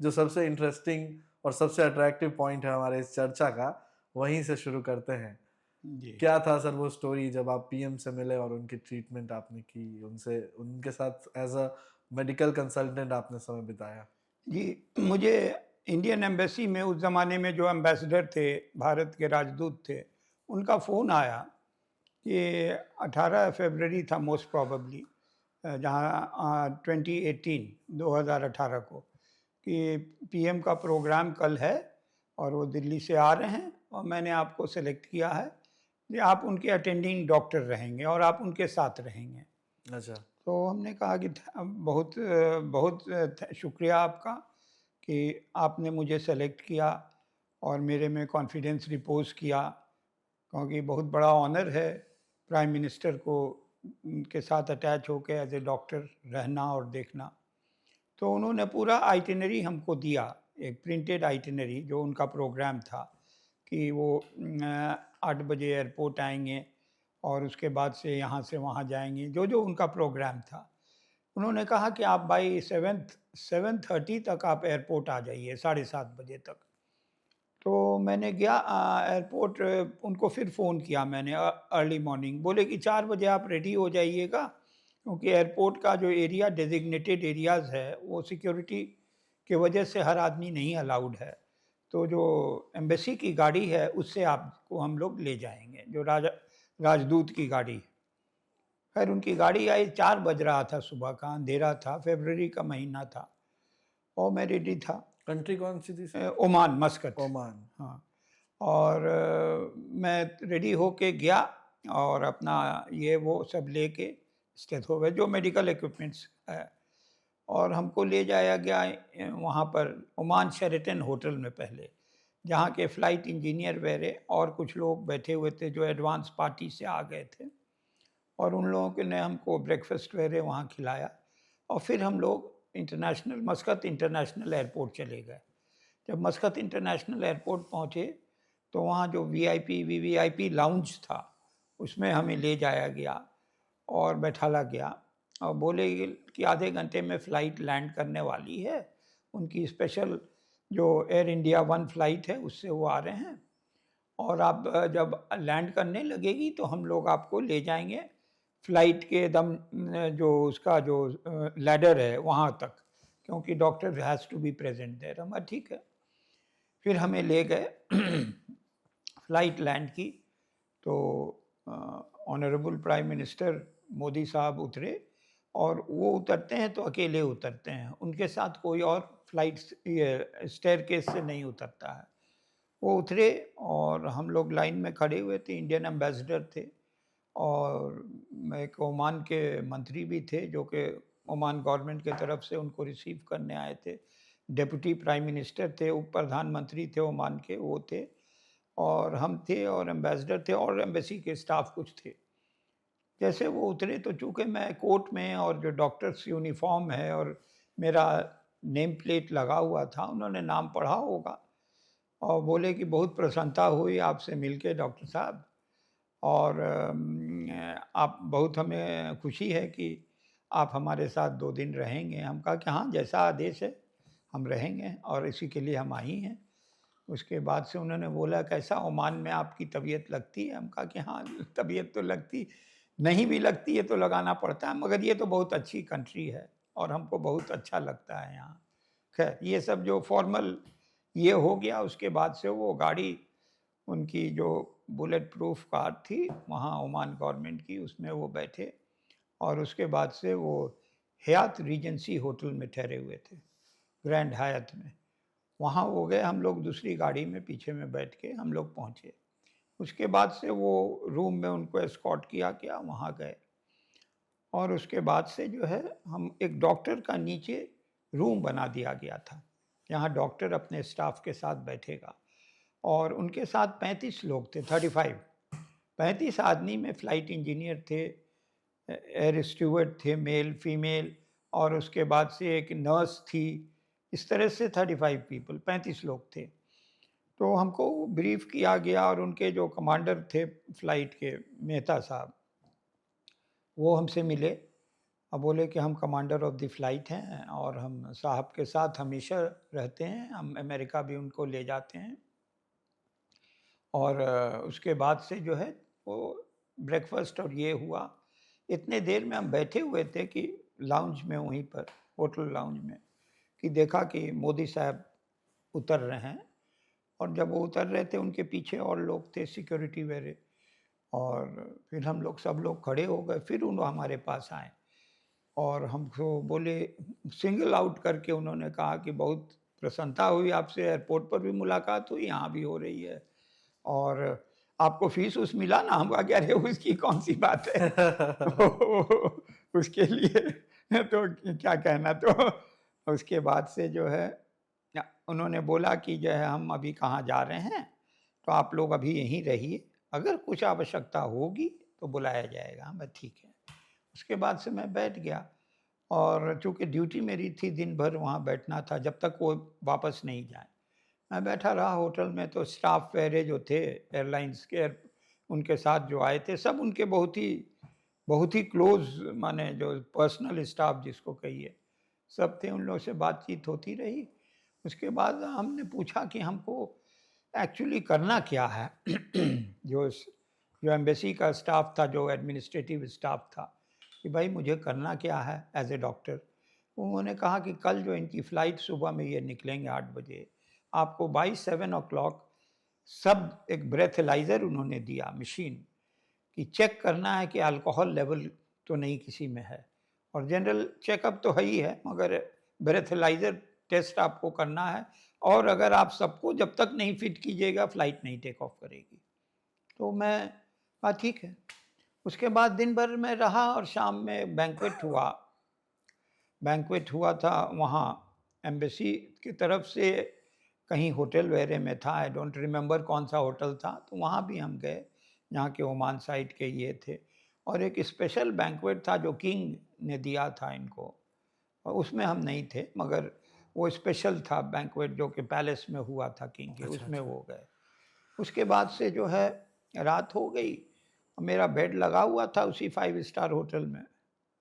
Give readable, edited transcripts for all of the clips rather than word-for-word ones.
जो सबसे इंटरेस्टिंग और सबसे अट्रैक्टिव पॉइंट है हमारे इस चर्चा का, वहीं से शुरू करते हैं। जी क्या था सर वो स्टोरी जब आप पीएम से मिले और उनकी ट्रीटमेंट आपने की, उनसे उनके साथ एज अ मेडिकल कंसल्टेंट आपने समय बिताया? जी, मुझे इंडियन एम्बेसी में उस ज़माने में जो एम्बेसडर थे, भारत के राजदूत थे, उनका फ़ोन आया कि 18 फरवरी था मोस्ट प्रोबेबली, जहाँ 2018 2018 को, कि पीएम का प्रोग्राम कल है और वो दिल्ली से आ रहे हैं और मैंने आपको सेलेक्ट किया है कि आप उनके अटेंडिंग डॉक्टर रहेंगे और आप उनके साथ रहेंगे। अच्छा। तो हमने कहा कि बहुत बहुत शुक्रिया आपका कि आपने मुझे सेलेक्ट किया और मेरे में कॉन्फिडेंस रिपोज़ किया, क्योंकि बहुत बड़ा ऑनर है प्राइम मिनिस्टर को उनके साथ अटैच होकर एज ए डॉक्टर रहना और देखना। तो उन्होंने पूरा आइटिनरी हमको दिया, एक प्रिंटेड आइटिनरी जो उनका प्रोग्राम था, कि वो 8 बजे एयरपोर्ट आएंगे और उसके बाद से यहाँ से वहाँ जाएंगे, जो जो उनका प्रोग्राम था। उन्होंने कहा कि आप बाई 7:30 तक आप एयरपोर्ट आ जाइए, 7:30 बजे तक। तो मैंने गया एयरपोर्ट, उनको फिर फ़ोन किया मैंने अर्ली मॉर्निंग, बोले कि 4 बजे आप रेडी हो जाइएगा, क्योंकि एयरपोर्ट का जो एरिया डेज़िग्नेटेड एरियाज़ है, वो सिक्योरिटी की वजह से हर आदमी नहीं अलाउड है। तो जो एम्बेसी की गाड़ी है, उससे आपको हम लोग ले जाएँगे, जो राजदूत की गाड़ी है। खैर उनकी गाड़ी आई, 4 बज रहा था सुबह का, अंधेरा था, फ़रवरी का महीना था और मैं रेडी था। कंट्री कौन सी थी सर? ओमान, मस्कत। ओमान। हाँ, और मैं रेडी होके गया और अपना ये वो सब लेके स्टेथोवेस्ट जो मेडिकल इक्विपमेंट्स है, और हमको ले जाया गया वहाँ पर ओमान शेरेटन होटल में पहले, जहाँ के फ़्लाइट इंजीनियर वगैरह और कुछ लोग बैठे हुए थे जो एडवांस पार्टी से आ गए थे, और उन लोगों के ने हमको ब्रेकफास्ट वगैरह वहाँ खिलाया और फिर हम लोग मस्कत इंटरनेशनल एयरपोर्ट चले गए। जब मस्कत इंटरनेशनल एयरपोर्ट पहुँचे तो वहाँ जो वीआईपी वीवीआईपी लाउंज था, उसमें हमें ले जाया गया और बैठाला गया और बोले कि आधे घंटे में फ़्लाइट लैंड करने वाली है। उनकी स्पेशल जो एयर इंडिया 1 फ़्लाइट है, उससे वो आ रहे हैं और आप जब लैंड करने लगेगी तो हम लोग आपको ले जाएंगे फ़्लाइट के एकदम जो उसका जो लैडर है वहाँ तक, क्योंकि doctor has to be present there. हम ठीक है। फिर हमें ले गए फ़्लाइट लैंड की, तो ऑनरेबल प्राइम मिनिस्टर मोदी साहब उतरे, और वो उतरते हैं तो अकेले उतरते हैं, उनके साथ कोई और फ़्लाइट स्टेयरकेस से नहीं उतरता है। वो उतरे और हम लोग लाइन में खड़े हुए थे, इंडियन एम्बेसडर थे और एक ओमान के मंत्री भी थे जो कि ओमान गवर्नमेंट की तरफ से उनको रिसीव करने आए थे। डिप्टी प्राइम मिनिस्टर थे, उप प्रधानमंत्री थे ओमान के, वो थे और हम थे और एम्बेसडर थे और एम्बेसी के स्टाफ कुछ थे। जैसे वो उतरे तो चूँकि मैं कोट में और जो डॉक्टर्स यूनिफ़ॉर्म है और मेरा नेम प्लेट लगा हुआ था, उन्होंने नाम पढ़ा होगा और बोले कि बहुत प्रसन्नता हुई आपसे मिलके डॉक्टर साहब, और आप बहुत हमें खुशी है कि आप हमारे साथ 2 दिन रहेंगे। हम कहा कि हाँ, जैसा आदेश है हम रहेंगे और इसी के लिए हम आई हैं। उसके बाद से उन्होंने बोला कैसा ओमान में आपकी तबीयत लगती है? हम कहा कि हाँ, तबीयत तो लगती नहीं भी लगती है तो लगाना पड़ता है, मगर ये तो बहुत अच्छी कंट्री है और हमको बहुत अच्छा लगता है यहाँ। खैर ये सब जो फॉर्मल ये हो गया, उसके बाद से वो गाड़ी, उनकी जो बुलेट प्रूफ कार थी वहाँ ओमान गवर्नमेंट की, उसमें वो बैठे और उसके बाद से वो हयात रीजेंसी होटल में ठहरे हुए थे, ग्रैंड हयात में। वहाँ हो गए हम लोग, दूसरी गाड़ी में पीछे में बैठ के हम लोग पहुँचे। उसके बाद से वो रूम में उनको एस्कॉर्ट किया गया, वहाँ गए और उसके बाद से जो है हम एक डॉक्टर का नीचे रूम बना दिया गया था, जहाँ डॉक्टर अपने स्टाफ के साथ बैठेगा और उनके साथ 35 लोग थे, 35 35 आदमी में फ़्लाइट इंजीनियर थे, एयर स्टूवर्ड थे, मेल फीमेल, और उसके बाद से एक नर्स थी। इस तरह से 35 पीपल, 35 लोग थे। तो हमको ब्रीफ किया गया और उनके जो कमांडर थे फ़्लाइट के, मेहता साहब, वो हमसे मिले अब बोले कि हम कमांडर ऑफ द फ्लाइट हैं और हम साहब के साथ हमेशा रहते हैं, हम अमेरिका भी उनको ले जाते हैं। और उसके बाद से जो है वो ब्रेकफास्ट और ये हुआ। इतने देर में हम बैठे हुए थे कि लाउंज में, वहीं पर होटल लाउंज में, कि देखा कि मोदी साहब उतर रहे हैं। और जब वो उतर रहे थे उनके पीछे और लोग थे, सिक्योरिटी वाले। और फिर हम लोग सब लोग खड़े हो गए, फिर उन्होंने हमारे पास आए और हमको बोले, सिंगल आउट करके उन्होंने कहा कि बहुत प्रसन्नता हुई आपसे, एयरपोर्ट पर भी मुलाकात हुई, यहाँ भी हो रही है, और आपको फीस उस मिला ना? हम कहा कि अरे उसकी कौन सी बात है उसके लिए तो क्या कहना। तो उसके बाद से जो है उन्होंने बोला कि जो है हम अभी कहाँ जा रहे हैं, तो आप लोग अभी यहीं रहिए, अगर कुछ आवश्यकता होगी तो बुलाया जाएगा। मैं ठीक है। उसके बाद से मैं बैठ गया और चूँकि ड्यूटी मेरी थी, दिन भर वहाँ बैठना था जब तक वो वापस नहीं जाए। मैं बैठा रहा होटल में, तो स्टाफ वाले जो थे एयरलाइंस के, उनके साथ जो आए थे, सब उनके बहुत ही क्लोज़, माने जो पर्सनल स्टाफ जिसको कहिए, सब थे। उन लोगों से बातचीत होती रही। उसके बाद हमने पूछा कि हमको एक्चुअली करना क्या है जो जो एम्बेसी का स्टाफ था, जो एडमिनिस्ट्रेटिव स्टाफ था, कि भाई मुझे करना क्या है एज ए डॉक्टर। उन्होंने कहा कि कल जो इनकी फ़्लाइट सुबह में ये निकलेंगे 8 बजे, आपको बाई 7 ओ क्लॉक सब एक ब्रेथेलाइज़र उन्होंने दिया, मशीन, कि चेक करना है कि अल्कोहल लेवल तो नहीं किसी में है। और जनरल चेकअप तो है ही है, मगर ब्रेथेलाइज़र टेस्ट आपको करना है। और अगर आप सबको जब तक नहीं फिट कीजिएगा, फ़्लाइट नहीं टेक ऑफ करेगी। तो मैं कहा ठीक है। उसके बाद दिन भर मैं रहा और शाम में बैंक्वेट हुआ था वहाँ एम्बेसी की तरफ से, कहीं होटल वगैरह में था, आई डोंट रिमेंबर कौन सा होटल था। तो वहाँ भी हम गए, जहाँ के ओमान साइड के ये थे। और एक स्पेशल बैंक्वेट था जो किंग ने दिया था इनको, और उसमें हम नहीं थे, मगर वो स्पेशल था बैंक्वेट जो कि पैलेस में हुआ था किंग के, अच्छा, उसमें अच्छा। वो गए। उसके बाद से जो है रात हो गई, मेरा बेड लगा हुआ था उसी 5 स्टार होटल में।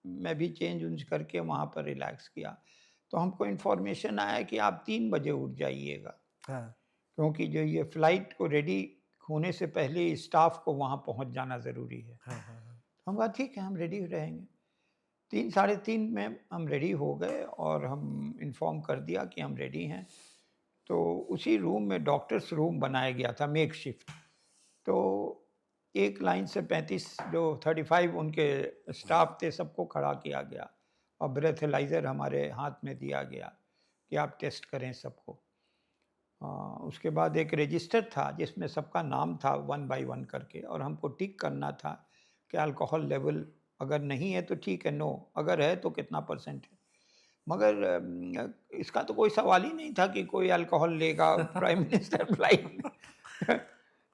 मैं भी चेंज वेंज करके वहाँ पर रिलैक्स किया। तो हमको इन्फॉर्मेशन आया कि आप 3 बजे उठ जाइएगा, हाँ, क्योंकि जो ये फ्लाइट को रेडी होने से पहले स्टाफ को वहाँ पहुँच जाना ज़रूरी है। हाँ, हाँ, हाँ। हम कहा ठीक है, हम रेडी रहेंगे। 3 साढ़े 3 में हम रेडी हो गए और हम इन्फॉर्म कर दिया कि हम रेडी हैं। तो उसी रूम में डॉक्टर्स रूम बनाया गया था, मेकशिफ्ट। तो एक लाइन से 35 जो 35 उनके स्टाफ थे, सबको खड़ा किया गया और ब्रेथेलाइज़र हमारे हाथ में दिया गया कि आप टेस्ट करें सबको। उसके बाद एक रजिस्टर था जिसमें सबका नाम था 1 बाय 1 करके, और हमको टिक करना था कि अल्कोहल लेवल अगर नहीं है तो ठीक है, नो, अगर है तो कितना परसेंट है। मगर इसका तो कोई सवाल ही नहीं था कि कोई अल्कोहल लेगा प्राइम मिनिस्टर फ्लाइट में।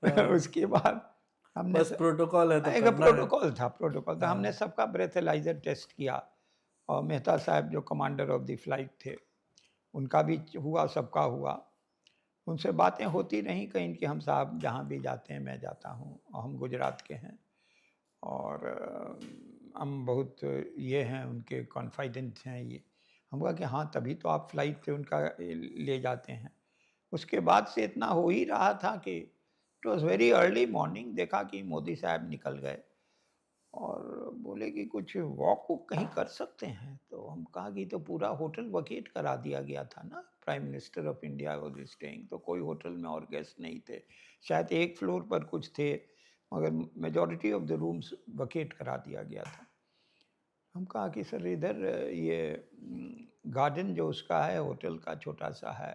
हाँ, उसके बाद हमने बस प्रोटोकॉल है तो एक करना है। प्रोटोकॉल था। हमने हाँ, सबका ब्रेथेलाइज़र टेस्ट किया और मेहता साहब जो कमांडर ऑफ द फ्लाइट थे, उनका भी हुआ, सबका हुआ। उनसे बातें होती रहीं कहीं कि हम साहब जहाँ भी जाते हैं मैं जाता हूँ, और हम गुजरात के हैं और हम बहुत ये हैं, उनके कॉन्फिडेंट हैं ये। हम कहा कि हाँ, तभी तो आप फ्लाइट से उनका ले जाते हैं। उसके बाद से इतना हो ही रहा था कि it was very early morning, देखा कि मोदी साहब निकल गए और बोले कि कुछ वॉक वूक कहीं कर सकते हैं। तो हम कहा कि तो पूरा होटल वकेट करा दिया गया था ना, prime minister of India was staying, तो कोई होटल में और गेस्ट नहीं थे। शायद एक फ्लोर पर कुछ थे, मगर majority of the rooms vacate करा दिया गया था। हम कहा कि सर इधर ये गार्डन जो उसका है होटल का छोटा सा है,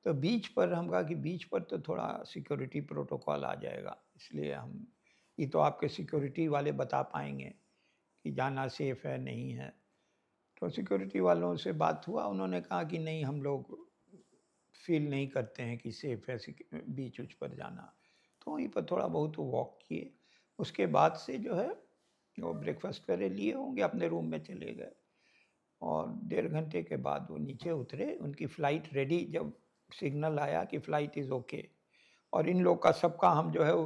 तो बीच पर, हम कहा कि बीच पर तो थोड़ा सिक्योरिटी प्रोटोकॉल आ जाएगा, इसलिए हम, ये तो आपके सिक्योरिटी वाले बता पाएंगे कि जाना सेफ़ है नहीं है। तो सिक्योरिटी वालों से बात हुआ, उन्होंने कहा कि नहीं, हम लोग फ़ील नहीं करते हैं कि सेफ़ है बीच उच पर जाना। तो वहीं पर थोड़ा बहुत वॉक किए। उसके बाद से जो है वो ब्रेकफास्ट करे लिए होंगे, अपने रूम में चले गए। और 1.5 घंटे के बाद वो नीचे उतरे, उनकी फ़्लाइट रेडी, जब सिग्नल आया कि फ़्लाइट इज़ ओके, और इन लोग का सबका हम जो है वो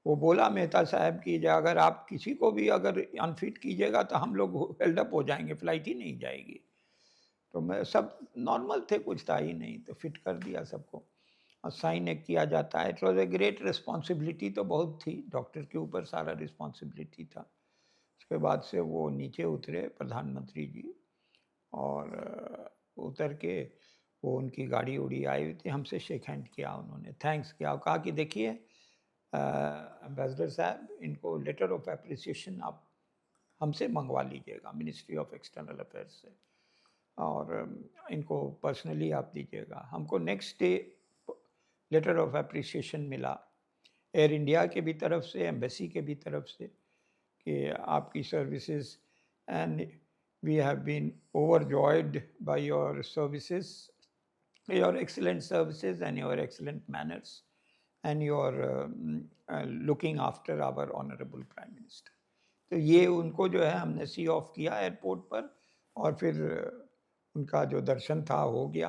वो बोला मेहता साहब कि अगर आप किसी को भी अगर अनफिट कीजिएगा तो हम लोग हेल्ड अप हो जाएंगे, फ्लाइट ही नहीं जाएगी। तो मैं सब नॉर्मल थे, कुछ था ही नहीं, तो फिट कर दिया सबको और साइन एक किया जाता है। It was a great responsibility, तो बहुत थी, डॉक्टर के ऊपर सारा रिस्पॉन्सिबिलिटी था। उसके बाद से वो नीचे उतरे प्रधानमंत्री जी, और उतर के वो उनकी गाड़ी उड़ी आई हुई थी, हमसे शेक हैंड किया उन्होंने, थैंक्स किया और कहा कि देखिए एम्बेसडर साहब, इनको लेटर ऑफ एप्रिसिएशन आप हमसे मंगवा लीजिएगा मिनिस्ट्री ऑफ एक्सटर्नल अफेयर्स से, और इनको पर्सनली आप दीजिएगा। हमको next day letter of appreciation मिला एयर इंडिया के भी तरफ से, एम्बेसी के भी तरफ से, कि आपकी services and we have been overjoyed by your services, your excellent services and your excellent manners and your looking after our honourable prime minister. तो ये उनको जो है हमने सी ऑफ किया एयरपोर्ट पर, और फिर उनका जो दर्शन था हो गया,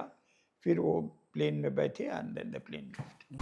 फिर वो प्लेन में बैठे and then the plane lift.